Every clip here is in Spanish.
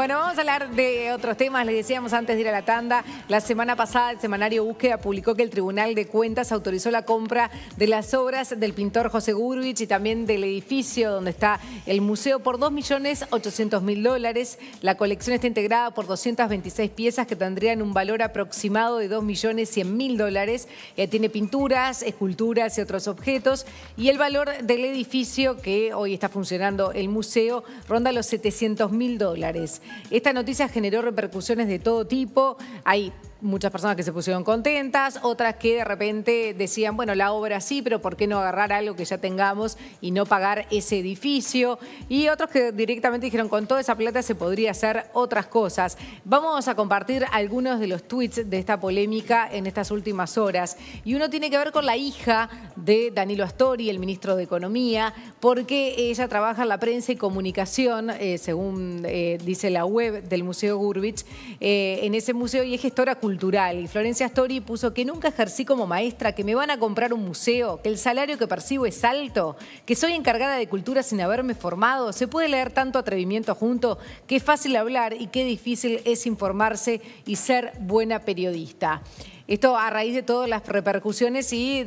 Bueno, vamos a hablar de otros temas. Les decíamos antes de ir a la tanda, la semana pasada el semanario Búsqueda publicó que el Tribunal de Cuentas autorizó la compra de las obras del pintor José Gurvich y también del edificio donde está el museo por $2.800.000. La colección está integrada por 226 piezas que tendrían un valor aproximado de $2.100.000. Tiene pinturas, esculturas y otros objetos. Y el valor del edificio, que hoy está funcionando el museo, ronda los $700.000. Esta noticia generó repercusiones de todo tipo. Hay muchas personas que se pusieron contentas, otras que de repente decían, bueno, la obra sí, pero ¿por qué no agarrar algo que ya tengamos y no pagar ese edificio? Y otros que directamente dijeron, con toda esa plata se podría hacer otras cosas. Vamos a compartir algunos de los tweets de esta polémica en estas últimas horas. Y uno tiene que ver con la hija de Danilo Astori, el ministro de Economía, porque ella trabaja en la prensa y comunicación, según dice la web del Museo Gurvich, en ese museo, y es gestora cultural. Y Florencia Astori puso que nunca ejercí como maestra, que me van a comprar un museo, que el salario que percibo es alto, que soy encargada de cultura sin haberme formado. Se puede leer tanto atrevimiento junto, que es fácil hablar y qué difícil es informarse y ser buena periodista. Esto a raíz de todas las repercusiones y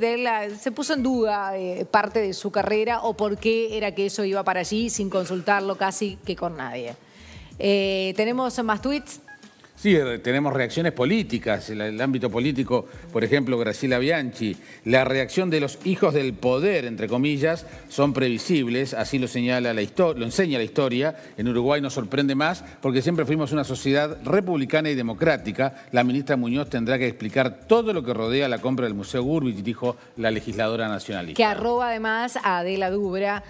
se puso en duda parte de su carrera o por qué era que eso iba para allí sin consultarlo casi que con nadie. ¿Tenemos más tweets? Sí, tenemos reacciones políticas, en el ámbito político, por ejemplo, Graciela Bianchi. La reacción de los hijos del poder, entre comillas, son previsibles, así lo señala lo enseña la historia. En Uruguay nos sorprende más porque siempre fuimos una sociedad republicana y democrática. La ministra Muñoz tendrá que explicar todo lo que rodea la compra del Museo Gurvich, dijo la legisladora nacionalista. Que arroba además a Adela Dubra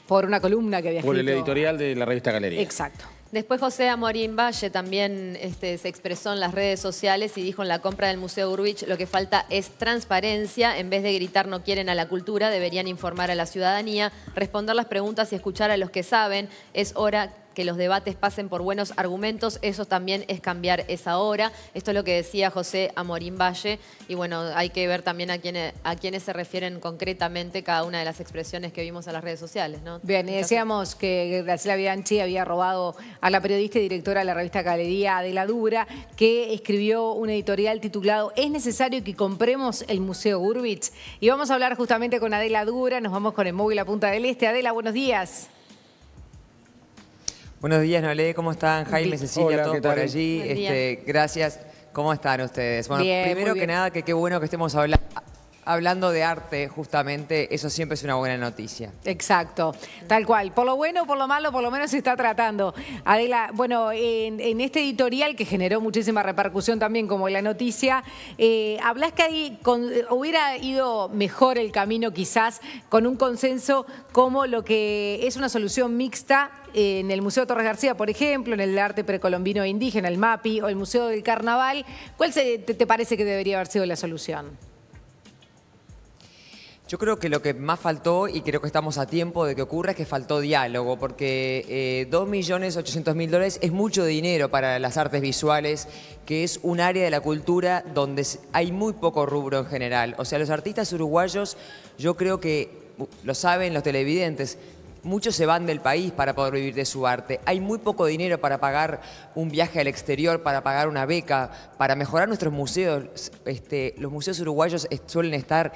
por una columna que había escrito. Por el editorial de la revista Galería. Exacto. Después José Amorín Valle también se expresó en las redes sociales y dijo en la compra del Museo Gurvich lo que falta es transparencia. En vez de gritar no quieren a la cultura, deberían informar a la ciudadanía, responder las preguntas y escuchar a los que saben. Es hora que los debates pasen por buenos argumentos, eso también es cambiar esa hora. Esto es lo que decía José Amorín Valle y bueno, hay que ver también a quiénes se refieren concretamente cada una de las expresiones que vimos en las redes sociales, ¿no? Bien, y decíamos que Graciela Bianchi había robado a la periodista y directora de la revista Galería, Adela Dubra, que escribió un editorial titulado ¿Es necesario que compremos el Museo Gurvich? Y vamos a hablar justamente con Adela Dubra, nos vamos con el móvil a Punta del Este. Adela, buenos días. Buenos días, Nolé, ¿cómo están? Jaime, Cecilia, hola, todos por allí. Gracias. ¿Cómo están ustedes? Bueno, bien, primero que nada, que qué bueno que estemos hablando de arte, justamente. Eso siempre es una buena noticia. Exacto, tal cual. Por lo bueno, por lo malo, por lo menos se está tratando. Adela, bueno, en este editorial que generó muchísima repercusión también como la noticia, hablás que ahí hubiera ido mejor el camino quizás con un consenso como lo que es una solución mixta en el Museo Torres García, por ejemplo, en el de arte precolombino e indígena, el MAPI, o el Museo del Carnaval. ¿Cuál te parece que debería haber sido la solución? Yo creo que lo que más faltó, y creo que estamos a tiempo de que ocurra, es que faltó diálogo, porque $2.800.000 es mucho dinero para las artes visuales, que es un área de la cultura donde hay muy poco rubro en general. O sea, los artistas uruguayos, yo creo que, lo saben los televidentes, muchos se van del país para poder vivir de su arte. Hay muy poco dinero para pagar un viaje al exterior, para pagar una beca, para mejorar nuestros museos. Los museos uruguayos suelen estar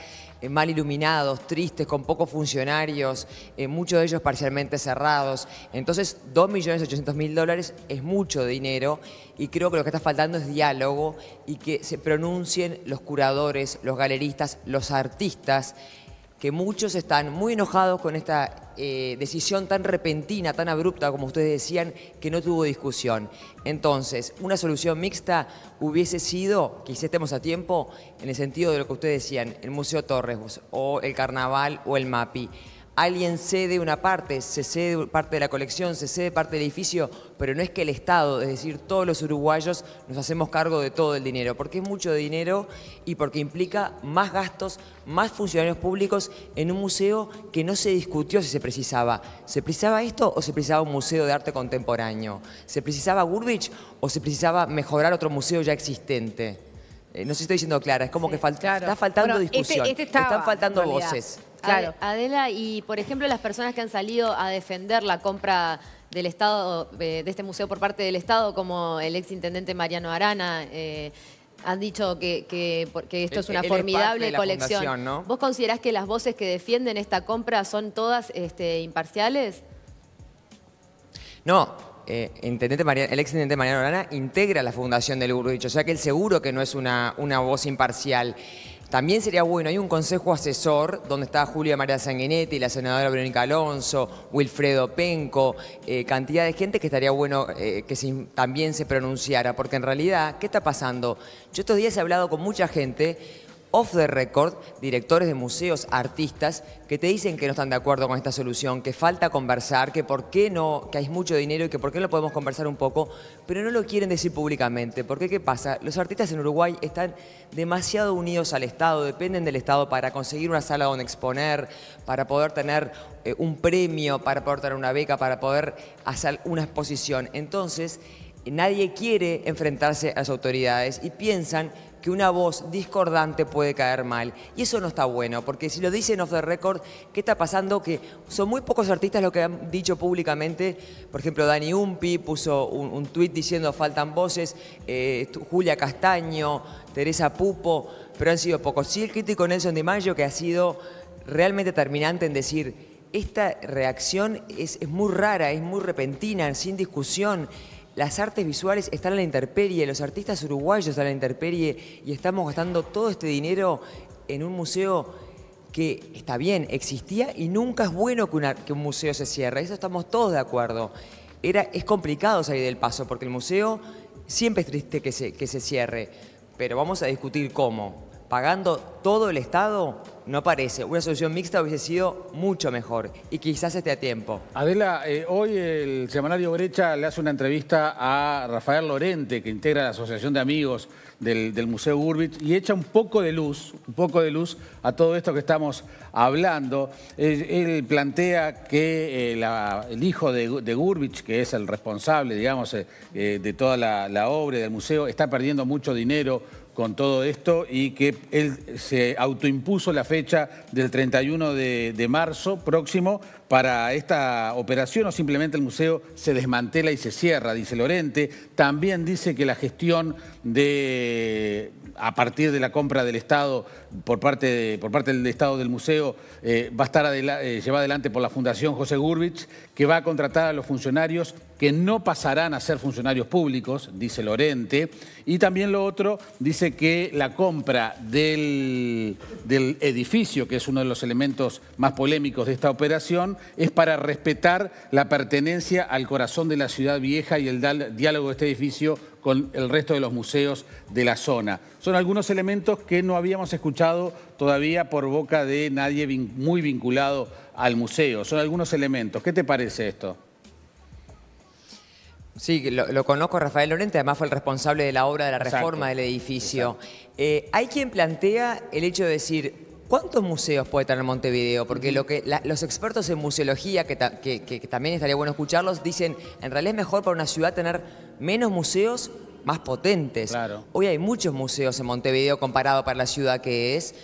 mal iluminados, tristes, con pocos funcionarios, muchos de ellos parcialmente cerrados. Entonces, $2.800.000 es mucho dinero y creo que lo que está faltando es diálogo y que se pronuncien los curadores, los galeristas, los artistas, que muchos están muy enojados con esta decisión tan repentina, tan abrupta, como ustedes decían, que no tuvo discusión. Entonces, una solución mixta hubiese sido, quizás estemos a tiempo, en el sentido de lo que ustedes decían, el Museo Torres, o el Carnaval, o el MAPI. Alguien cede una parte, se cede parte de la colección, se cede parte del edificio, pero no es que el Estado, es decir, todos los uruguayos nos hacemos cargo de todo el dinero, porque es mucho dinero y porque implica más gastos, más funcionarios públicos en un museo que no se discutió si se precisaba. ¿Se precisaba esto o se precisaba un museo de arte contemporáneo? ¿Se precisaba Gurvich o se precisaba mejorar otro museo ya existente? No sé si estoy diciendo clara, es como que está faltando discusión, están faltando voces. Claro. Adela, y por ejemplo las personas que han salido a defender la compra del Estado, de este museo por parte del Estado, como el exintendente Mariano Arana, han dicho que esto es una formidable colección. ¿No? ¿Vos considerás que las voces que defienden esta compra son todas imparciales? No. El exintendente Mariano Arana integra la fundación del Gourvitch, o sea que él seguro que no es una voz imparcial. También sería bueno, hay un consejo asesor donde está Julia María Sanguinetti, la senadora Verónica Alonso, Wilfredo Penco, cantidad de gente que estaría bueno que también se pronunciara, porque en realidad, ¿qué está pasando? Yo estos días he hablado con mucha gente, off the record, directores de museos, artistas, que te dicen que no están de acuerdo con esta solución, que falta conversar, que por qué no, que hay mucho dinero y que por qué no podemos conversar un poco, pero no lo quieren decir públicamente. Porque ¿qué pasa? Los artistas en Uruguay están demasiado unidos al Estado, dependen del Estado para conseguir una sala donde exponer, para poder tener un premio, para poder tener una beca, para poder hacer una exposición. Entonces, nadie quiere enfrentarse a las autoridades y piensan que una voz discordante puede caer mal. Y eso no está bueno, porque si lo dicen off the record, ¿qué está pasando? Que son muy pocos artistas los que han dicho públicamente. Por ejemplo, Dani Umpi puso un tuit diciendo faltan voces, Julia Castaño, Teresa Pupo, pero han sido pocos. Sí, el crítico Nelson Di Maggio, que ha sido realmente terminante en decir, esta reacción es muy rara, es muy repentina, sin discusión. Las artes visuales están a la intemperie, los artistas uruguayos están a la intemperie y estamos gastando todo este dinero en un museo que, está bien, existía y nunca es bueno que un museo se cierre. Eso estamos todos de acuerdo. Es complicado salir del paso porque el museo siempre es triste que se cierre, pero vamos a discutir cómo. Pagando todo el Estado, no parece. Una solución mixta hubiese sido mucho mejor y quizás esté a tiempo. Adela, hoy el semanario Brecha le hace una entrevista a Rafael Lorente, que integra la Asociación de Amigos del Museo Gourvitch, y echa un poco de luz a todo esto que estamos hablando. Él plantea que el hijo de Gourvitch, que es el responsable, digamos, de toda la obra del museo, está perdiendo mucho dinero con todo esto y que él se autoimpuso la fecha del 31 de marzo próximo para esta operación, o simplemente el museo se desmantela y se cierra, dice Lorente. También dice que la gestión a partir de la compra del Estado, por parte del Estado del museo, va a estar llevada adelante por la Fundación José Gourvitch, que va a contratar a los funcionarios que no pasarán a ser funcionarios públicos, dice Lorente. Y también lo otro, dice que la compra del edificio, que es uno de los elementos más polémicos de esta operación, es para respetar la pertenencia al corazón de la ciudad vieja y el diálogo de este edificio con el resto de los museos de la zona. Son algunos elementos que no habíamos escuchado todavía por boca de nadie muy vinculado al museo. Son algunos elementos. ¿Qué te parece esto? Sí, lo conozco, Rafael Lorente, además fue el responsable de la obra de la reforma del edificio. Hay quien plantea el hecho de decir, ¿cuántos museos puede tener Montevideo? Porque los expertos en museología, que también estaría bueno escucharlos, dicen, en realidad es mejor para una ciudad tener menos museos más potentes. Claro. Hoy hay muchos museos en Montevideo comparado para la ciudad que es,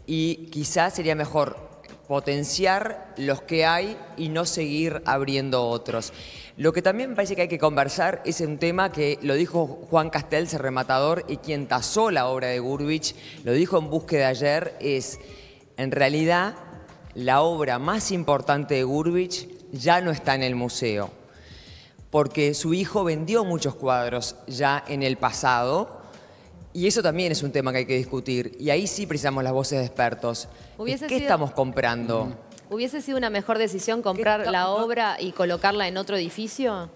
y quizás sería mejor potenciar los que hay y no seguir abriendo otros. Lo que también me parece que hay que conversar es un tema que lo dijo Juan Castells, el rematador, y quien tasó la obra de Gourvitch, lo dijo en Búsqueda ayer, es, en realidad, la obra más importante de Gourvitch ya no está en el museo, porque su hijo vendió muchos cuadros ya en el pasado, y eso también es un tema que hay que discutir, y ahí sí precisamos las voces de expertos. ¿Qué estamos comprando? ¿Hubiese sido una mejor decisión comprar la obra y colocarla en otro edificio?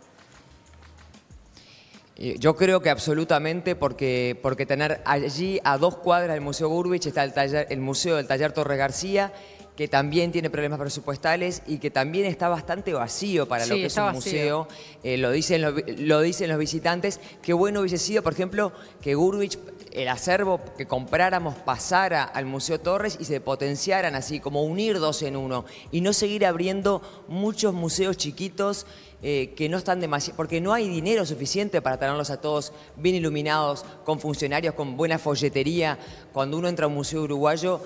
Yo creo que absolutamente, porque tener allí a 2 cuadras del Museo Gourvitch está el Museo del Taller Torres García, que también tiene problemas presupuestales y que también está bastante vacío para lo que es un museo. Lo dicen los visitantes. Qué bueno hubiese sido, por ejemplo, que Gourvitch, el acervo que compráramos, pasara al Museo Torres y se potenciaran así, como unir 2 en 1 y no seguir abriendo muchos museos chiquitos que no están demasiado, porque no hay dinero suficiente para tenerlos a todos bien iluminados, con funcionarios, con buena folletería. Cuando uno entra a un museo uruguayo,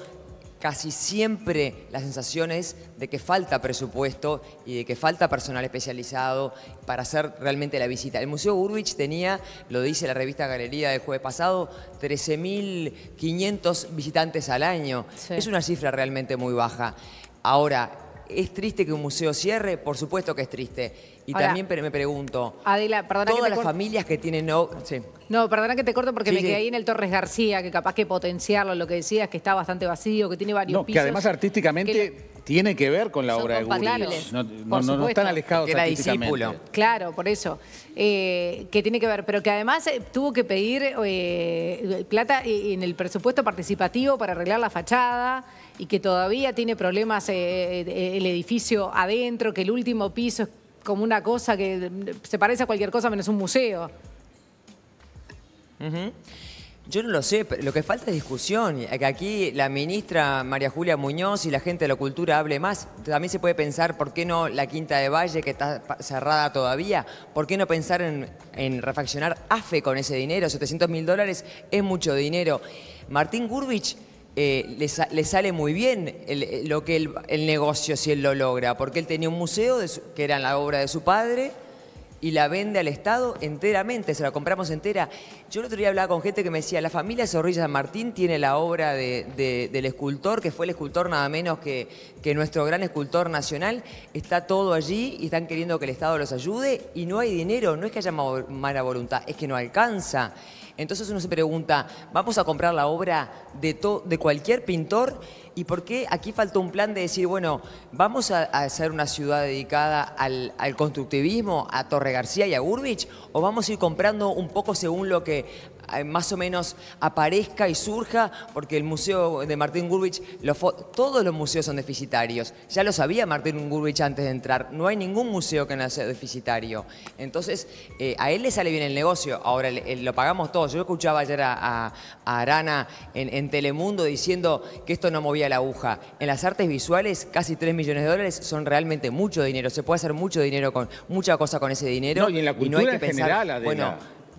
casi siempre la sensación es de que falta presupuesto y de que falta personal especializado para hacer realmente la visita. El Museo Gurvich tenía, lo dice la revista Galería del jueves pasado, 13.500 visitantes al año. Sí. Es una cifra realmente muy baja. Ahora, ¿es triste que un museo cierre? Por supuesto que es triste. Y ahora, también me pregunto, Adela, perdona todas que te las corte. familias que tienen... Sí. No, perdona que te corto porque Sí, me quedé sí. ahí en el Torres García, que capaz que potenciarlo, lo que decías, que está bastante vacío, que tiene varios No, pisos. que además artísticamente tiene que ver con la Son obra de compatibles. Gurvich. Por No supuesto. están alejados Que era artísticamente. discípulo. Claro, por eso. Que tiene que ver, pero que además tuvo que pedir plata en el presupuesto participativo para arreglar la fachada y que todavía tiene problemas el edificio adentro, que el último piso es como una cosa que se parece a cualquier cosa menos un museo. Yo no lo sé, pero lo que falta es discusión. Que aquí la ministra María Julia Muñoz y la gente de la cultura hable más. También se puede pensar, ¿por qué no la Quinta de Valle, que está cerrada todavía? ¿Por qué no pensar en refaccionar AFE con ese dinero? $700.000 es mucho dinero. Martín Gurvich le sale muy bien el negocio si él lo logra, porque él tenía un museo que era la obra de su padre y la vende al Estado enteramente, se la compramos entera. Yo el otro día hablaba con gente que me decía, la familia Zorrilla San Martín tiene la obra del escultor, que fue el escultor nada menos que nuestro gran escultor nacional, está todo allí y están queriendo que el Estado los ayude y no hay dinero, no es que haya mala voluntad, es que no alcanza. Entonces uno se pregunta, ¿vamos a comprar la obra de cualquier pintor? ¿Y por qué aquí faltó un plan de decir, bueno, vamos a hacer una ciudad dedicada al constructivismo, a Torres García y a Gurvich? ¿O vamos a ir comprando un poco según lo que más o menos aparezca y surja? Porque el museo de Martín Gurvich, todos los museos son deficitarios. Ya lo sabía Martín Gurvich antes de entrar. No hay ningún museo que no sea deficitario. Entonces, a él le sale bien el negocio. Ahora, lo pagamos todos. Yo escuchaba ayer a Arana en Telemundo diciendo que esto no movía la aguja. En las artes visuales, casi $3 millones son realmente mucho dinero. Se puede hacer mucho dinero mucha cosa con ese dinero. No, y en la cultura no hay que en pensar, general, Adela. Bueno,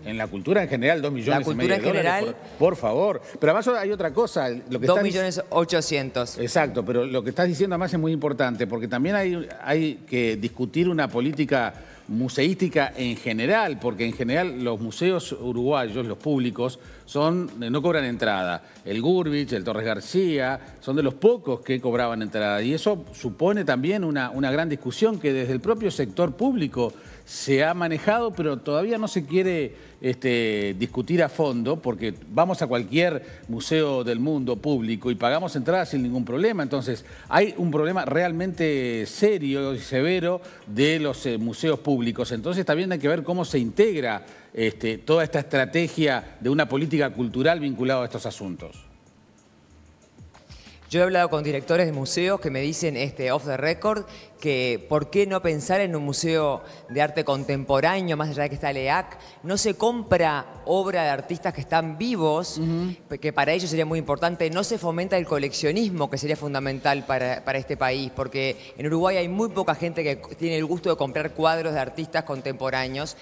en la cultura en general, 2 millones La cultura y medio en de dólares, general, por favor. Pero además hay otra cosa. Lo que 2.800.000. Exacto, pero lo que estás diciendo además es muy importante, porque también hay que discutir una política museística en general, porque en general los museos uruguayos, los públicos, no cobran entrada. El Gurvich, el Torres García, son de los pocos que cobraban entrada. Y eso supone también una gran discusión que desde el propio sector público se ha manejado, pero todavía no se quiere discutir a fondo, porque vamos a cualquier museo del mundo público y pagamos entradas sin ningún problema. Entonces, hay un problema realmente serio y severo de los museos públicos. Entonces, también hay que ver cómo se integra toda esta estrategia de una política cultural vinculada a estos asuntos. Yo he hablado con directores de museos que me dicen, off the record, que por qué no pensar en un museo de arte contemporáneo, más allá de que está el EAC, no se compra obra de artistas que están vivos, que para ellos sería muy importante, no se fomenta el coleccionismo, que sería fundamental para este país, porque en Uruguay hay muy poca gente que tiene el gusto de comprar cuadros de artistas contemporáneos,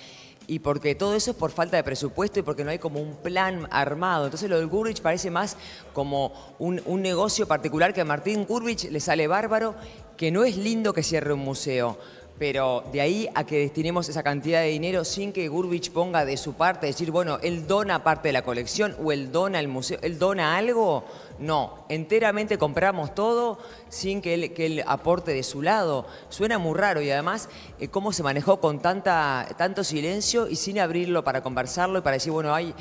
y porque todo eso es por falta de presupuesto y porque no hay como un plan armado. Entonces lo del Gurvich parece más como un negocio particular que a Martín Gurvich le sale bárbaro, que no es lindo que cierre un museo. Pero de ahí a que destinemos esa cantidad de dinero sin que Gurvich ponga de su parte, decir, bueno, él dona parte de la colección o él dona el museo, él dona algo, no, enteramente compramos todo sin que él aporte de su lado. Suena muy raro y además cómo se manejó con tanto silencio y sin abrirlo para conversarlo y para decir, bueno, hay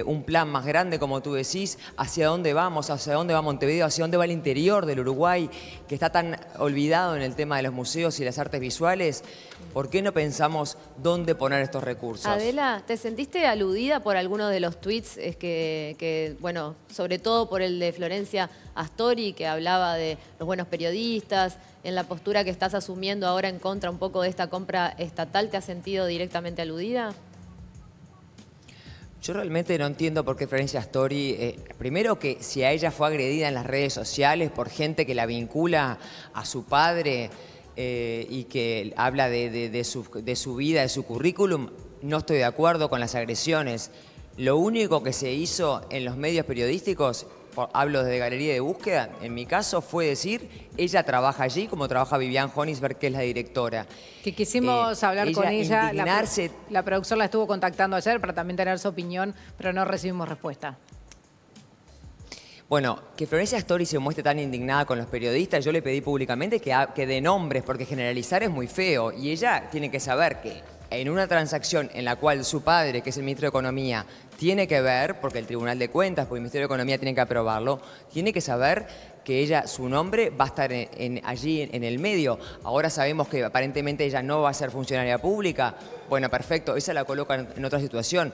un plan más grande, como tú decís, hacia dónde va Montevideo, hacia dónde va el interior del Uruguay, que está tan olvidado en el tema de los museos y las artes visuales. ¿Por qué no pensamos dónde poner estos recursos? Adela, ¿te sentiste aludida por alguno de los tweets bueno, sobre todo por el de Florencia Astori, que hablaba de los buenos periodistas, en la postura que estás asumiendo ahora en contra un poco de esta compra estatal? ¿Te has sentido directamente aludida? Yo realmente no entiendo por qué Florencia Astori, primero que si a ella fue agredida en las redes sociales por gente que la vincula a su padre, y que habla de su vida, de su currículum, no estoy de acuerdo con las agresiones. Lo único que se hizo en los medios periodísticos hablo desde Galería de Búsqueda, en mi caso fue decir, ella trabaja allí como trabaja Vivian Honisberg, que es la directora. Que quisimos hablar con ella, la producción la estuvo contactando ayer para también tener su opinión, pero no recibimos respuesta. Bueno, que Florencia Storti se muestre tan indignada con los periodistas, yo le pedí públicamente que dé nombres, porque generalizar es muy feo. Y ella tiene que saber que en una transacción en la cual su padre, que es el ministro de Economía, tiene que ver, porque el Tribunal de Cuentas, porque el Ministerio de Economía tiene que aprobarlo, tiene que saber que ella, su nombre va a estar allí en el medio. Ahora sabemos que aparentemente ella no va a ser funcionaria pública. Bueno, perfecto, esa la coloca en otra situación.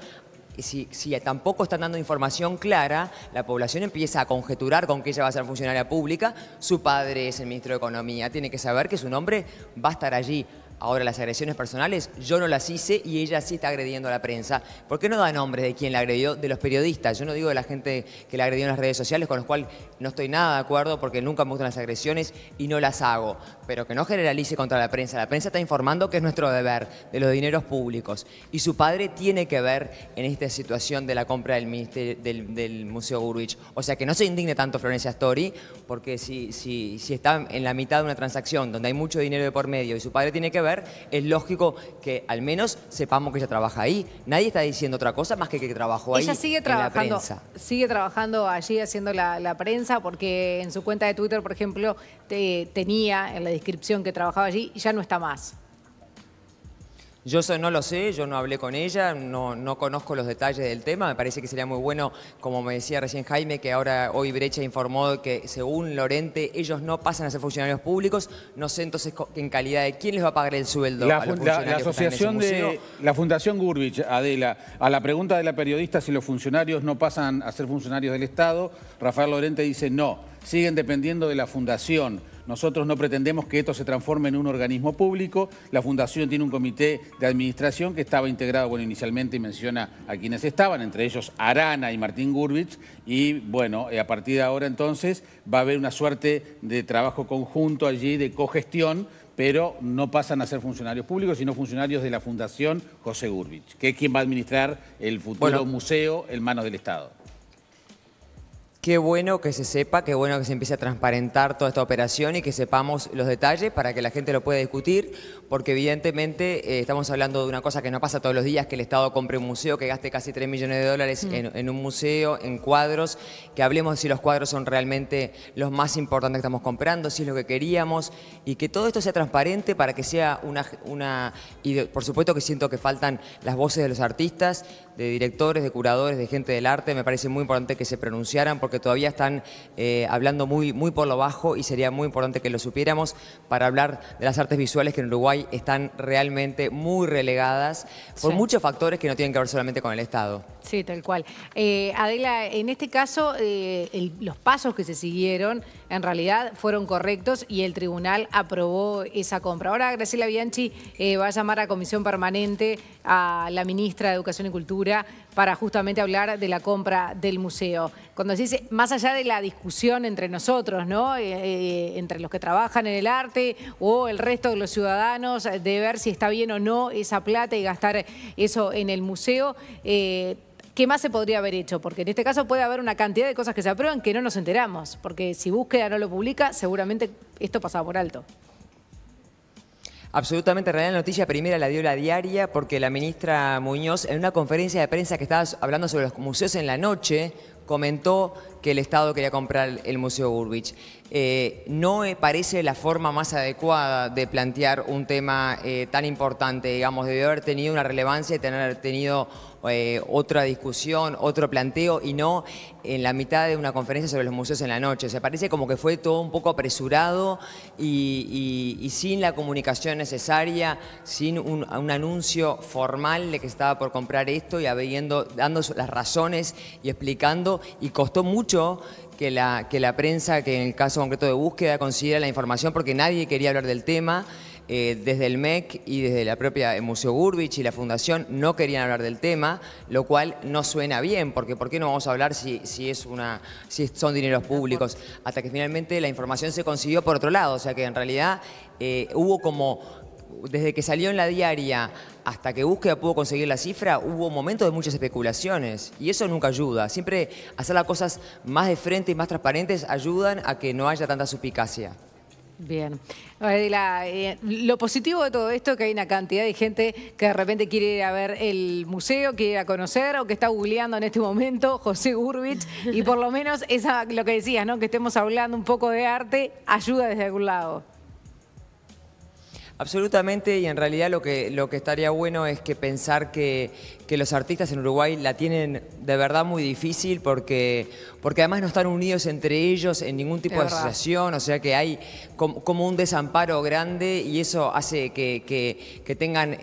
Si tampoco están dando información clara, la población empieza a conjeturar con que ella va a ser funcionaria pública. Su padre es el ministro de Economía, tiene que saber que su nombre va a estar allí. Ahora, las agresiones personales, yo no las hice y ella sí está agrediendo a la prensa. ¿Por qué no da nombres de quién la agredió? De los periodistas. Yo no digo de la gente que la agredió en las redes sociales, con los cuales no estoy nada de acuerdo porque nunca me gustan las agresiones y no las hago. Pero que no generalice contra la prensa. La prensa está informando que es nuestro deber, de los dineros públicos. Y su padre tiene que ver en esta situación de la compra del Museo Gurwitch. O sea, que no se indigne tanto Florencia Storti, porque si está en la mitad de una transacción donde hay mucho dinero de por medio y su padre tiene que ver, es lógico que al menos sepamos que ella trabaja ahí. Nadie está diciendo otra cosa más que trabajó ahí. Ella sigue trabajando, sigue trabajando allí haciendo la prensa, porque en su cuenta de Twitter, por ejemplo, tenía en la descripción que trabajaba allí y ya no está más. Yo eso no lo sé, yo no hablé con ella, no conozco los detalles del tema. Me parece que sería muy bueno, como me decía recién Jaime, que hoy Brecha informó que según Lorente ellos no pasan a ser funcionarios públicos. No sé entonces en calidad de quién les va a pagar el sueldo a los funcionarios. La asociación de la Fundación Gurwitch, Adela, a la pregunta de la periodista si los funcionarios no pasan a ser funcionarios del Estado, Rafael Lorente dice no, siguen dependiendo de la Fundación. Nosotros no pretendemos que esto se transforme en un organismo público. La Fundación tiene un comité de administración que estaba integrado, bueno, inicialmente menciona a quienes estaban, entre ellos Arana y Martín Gurwitch, y bueno, a partir de ahora entonces va a haber una suerte de trabajo conjunto allí, de cogestión, pero no pasan a ser funcionarios públicos, sino funcionarios de la Fundación José Gurwitch, que es quien va a administrar el futuro museo en manos del Estado. Qué bueno que se sepa, qué bueno que se empiece a transparentar toda esta operación y que sepamos los detalles para que la gente lo pueda discutir, porque evidentemente estamos hablando de una cosa que no pasa todos los días, que el Estado compre un museo, que gaste casi 3 millones de dólares en un museo, en cuadros, que hablemos de si los cuadros son realmente los más importantes que estamos comprando, si es lo que queríamos, y que todo esto sea transparente para que sea por supuesto que siento que faltan las voces de los artistas, de directores, de curadores, de gente del arte. Me parece muy importante que se pronunciaran porque todavía están hablando muy por lo bajo y sería muy importante que lo supiéramos para hablar de las artes visuales que en Uruguay están realmente muy relegadas por muchos factores que no tienen que ver solamente con el Estado. Sí, tal cual. Adela, en este caso, los pasos que se siguieron en realidad fueron correctos y el tribunal aprobó esa compra. Ahora Graciela Bianchi va a llamar a comisión permanente a la ministra de Educación y Cultura para justamente hablar de la compra del museo. Cuando se dice, más allá de la discusión entre nosotros, ¿no? Entre los que trabajan en el arte o el resto de los ciudadanos, de ver si está bien o no esa plata y gastar eso en el museo, ¿qué más se podría haber hecho? Porque en este caso puede haber una cantidad de cosas que se aprueban que no nos enteramos, porque si Búsqueda no lo publica, seguramente esto pasaba por alto. Absolutamente real. La noticia primera la dio La Diaria porque la ministra Muñoz, en una conferencia de prensa que estaba hablando sobre los museos en la noche, comentó que el Estado quería comprar el Museo Gurwitch. No me parece la forma más adecuada de plantear un tema tan importante, digamos, debió haber tenido una relevancia y tener tenido otra discusión, otro planteo y no en la mitad de una conferencia sobre los museos en la noche. O sea, parece como que fue todo un poco apresurado y sin la comunicación necesaria, sin un anuncio formal de que estaba por comprar esto y dando las razones y explicando, y costó mucho que la prensa, que en el caso concreto de Búsqueda, considera la información porque nadie quería hablar del tema. Desde el MEC y desde la propia Museo Gurwitch y la Fundación no querían hablar del tema, lo cual no suena bien, porque ¿por qué no vamos a hablar si son dineros públicos? Hasta que finalmente la información se consiguió por otro lado, o sea que en realidad hubo como desde que salió en la diaria hasta que Búsqueda pudo conseguir la cifra, hubo momentos de muchas especulaciones y eso nunca ayuda. Siempre hacer las cosas más de frente y más transparentes ayudan a que no haya tanta suspicacia. Bien. Lo positivo de todo esto es que hay una cantidad de gente que de repente quiere ir a ver el museo, quiere ir a conocer o que está googleando en este momento José Gurwitsch y por lo menos lo que decías, ¿no? Que estemos hablando un poco de arte ayuda desde algún lado. Absolutamente, y en realidad lo que estaría bueno es que pensar que los artistas en Uruguay la tienen de verdad muy difícil porque además no están unidos entre ellos en ningún tipo de asociación, o sea que hay como un desamparo grande y eso hace que tengan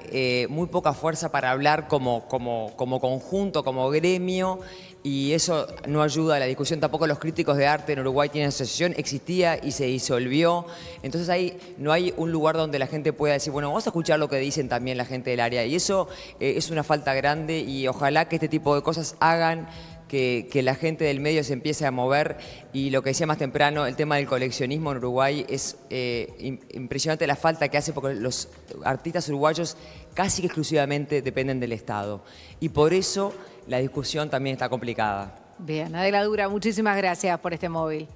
muy poca fuerza para hablar como conjunto, como gremio. Y eso no ayuda a la discusión. Tampoco los críticos de arte en Uruguay tienen asociación, existía y se disolvió. Entonces ahí no hay un lugar donde la gente pueda decir, bueno, vamos a escuchar lo que dicen también la gente del área. Y eso es una falta grande y ojalá que este tipo de cosas hagan que la gente del medio se empiece a mover. Y lo que decía más temprano, el tema del coleccionismo en Uruguay es impresionante la falta que hace porque los artistas uruguayos casi que exclusivamente dependen del Estado. Y por eso la discusión también está complicada. Bien, Adela Dura, muchísimas gracias por este móvil.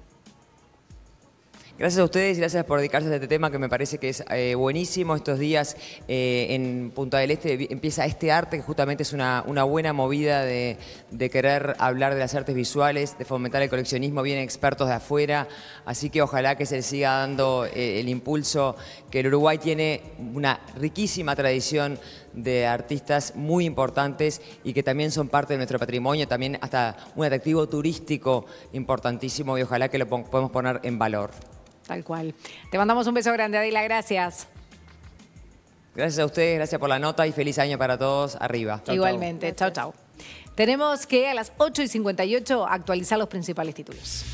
Gracias a ustedes y gracias por dedicarse a este tema que me parece que es buenísimo. Estos días en Punta del Este empieza este arte que justamente es una buena movida de querer hablar de las artes visuales, de fomentar el coleccionismo, vienen expertos de afuera, así que ojalá que se siga dando el impulso, que el Uruguay tiene una riquísima tradición de artistas muy importantes y que también son parte de nuestro patrimonio, también hasta un atractivo turístico importantísimo y ojalá que lo podamos poner en valor. Tal cual. Te mandamos un beso grande, Adela, gracias. Gracias a ustedes, gracias por la nota y feliz año para todos. Arriba. Chau, igualmente, chau, chau. Tenemos que a las 8:58 actualizar los principales títulos.